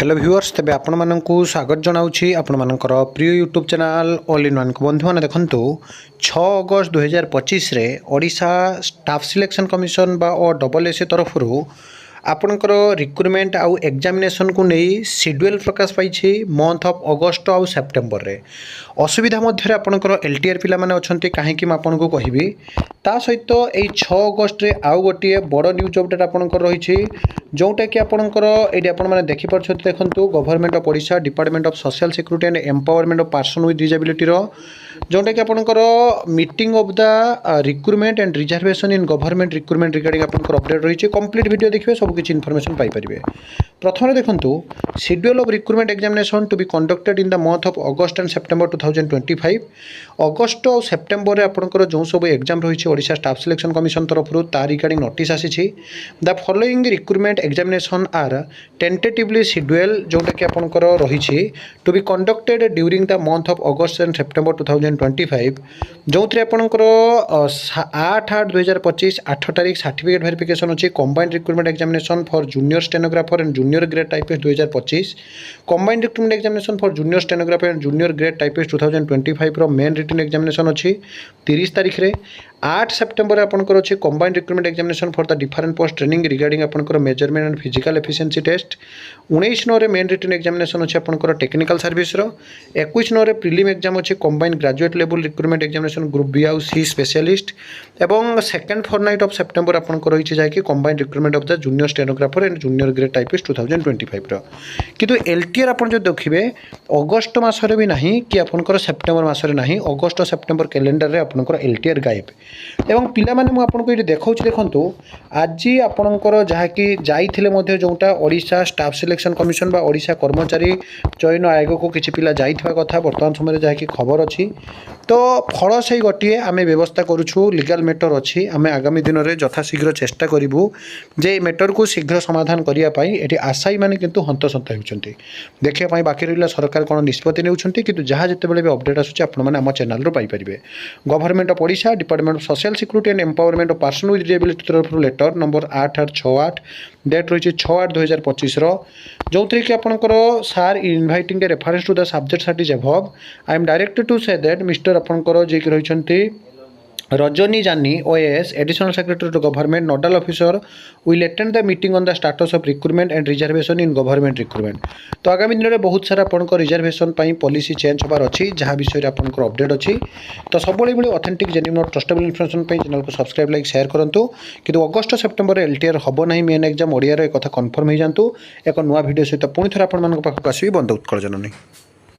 Hello viewers तेज आपण मानक स्वागत जनाऊँगी आपण मानकर प्रिय YouTube channel all in one को बंधु मैंने देखूँ 6 अगस्त 2025 रे ओडिशा स्टाफ सिलेक्शन कमिशन बा OSS तरफ आपणकर रिक्रुटमेंट आउ एग्जामिनेशन को नहीं schedule Prakash pi month of अगस्त आउ सेप्टेम्बर रे असुविधा मध्य आपणकर एलटीआर पिला माने अछंती काहे कि आपको कहबी ता सहित यही 6 अगस्त रे आउ गोटे बड़ न्यूज अपडेट आपणकर रही जोटा कि आपणकर ये आपण मैंने देखिपार देखूँ government of Odisha department of social security and empowerment of person with disability जोटा कि आपणकर meeting of the recruitment and reservation in government recruitment regarding आपणकर अपडेट रही कंप्लीट वीडियो देखिए सब किसी इनफॉरमेशन पाई परिबे। प्रथम देखूँ schedule of recruitment examination to be conducted in the month of August and September 2025 अगस्त और सेप्टेम्बर में आपंकर जो सब एग्जाम रही ओडिशा स्टाफ सिलेक्शन कमिशन तरफ ता रिगार्डिंग नोटिस आसी the following recruitment examination are tentatively schedule जोटा कि आपंकर रही to be conducted during the month of August and September 2025 जो थे आपंकर 8/8/2025 8 तारीख सर्टिफिकेट वेरिफिकेशन अच्छी combined recruitment examination for junior stenographer and junior grade typist 2025 combined recruitment examination for junior stenographer and junior grade typist 2025 रो main written examination अच्छी 30 तारीख रे 8 September आपंकर अच्छे combined recruitment examination for the different post training regarding आपंकर measurement and physical efficiency test 19 नौ main written examination अच्छे आपंकर टेक्निकल सर्विस 21 नौ प्रिलिम एग्जाम अच्छे combined graduate level recruitment examination group B आउ सी स्पेशलिस्ट एवं सेकेंड फॉरनाइट ऑफ सेप्टेम्बर आपंकर रही जाकि combined recruitment of the junior stenographer and junior grade typist 2025 किंतु एलटीआर आप जो देखिए अगस्त मसरे भी नहीं कि आपंकर सेप्टेम्बर मसरे नहीं अगस्त सेप्टेम्बर कैलेंडर रे आपंकर एलटीआर गायब एवं पिला माने मु आपनको ये देखौ देखंतु आज आपणकर जहाँकि जाइथिले जोटा ओडिशा स्टाफ सिलेक्शन कमिशन बा ओडिशा कर्मचारी चयन आयोग को किसी पिला जाइथिबा कथा वर्तमान समय जहाँकि खबर अच्छी तो फल से गोटे आम व्यवस्था करुछु लीगल मैटर अच्छी आम आगामी दिन में यथाशीघ्र चेष्टा करूँ जे मैटर को शीघ्र समाधान करने ये आशायी मैंने किंतु हंतसंत होती देखापी बाकी रहा सरकार कौन निष्पत्ति नेउछंती किंतु जहाँ जितेबाला भी अपडेट आसूँ आप चैनल पाइपर government of Odisha department of social security and empowerment of person with disability तरफ लेटर नंबर 8868 डेट रही 6/8/2025 जो थी कि आपंकर सार inviting reference to the subject that is above I am directed to say that mister आपंकर जी रही Rajni Jani OAS additional secretary to government nodal officer will attend the meeting on the status of recruitment and reservation in government recruitment तो आगामी दिन में बहुत सारा आपंकर रिजर्वेशन पॉलिसी चेंज होबार अच्छी जहाँ विषय आपंकर अपडेट अच्छी तो सब authentic genuine trustable information channel को सब्सक्राइब लाइक शेयर करूँ कि अगस्त सेप्टेम्बर एलटीआर हम ना मेन एग्जाम ओडिया एक कन्फर्म हो जातु एक नुआ वीडियो सहित पुणी थे आप आसवि बंद उत्कल जननी।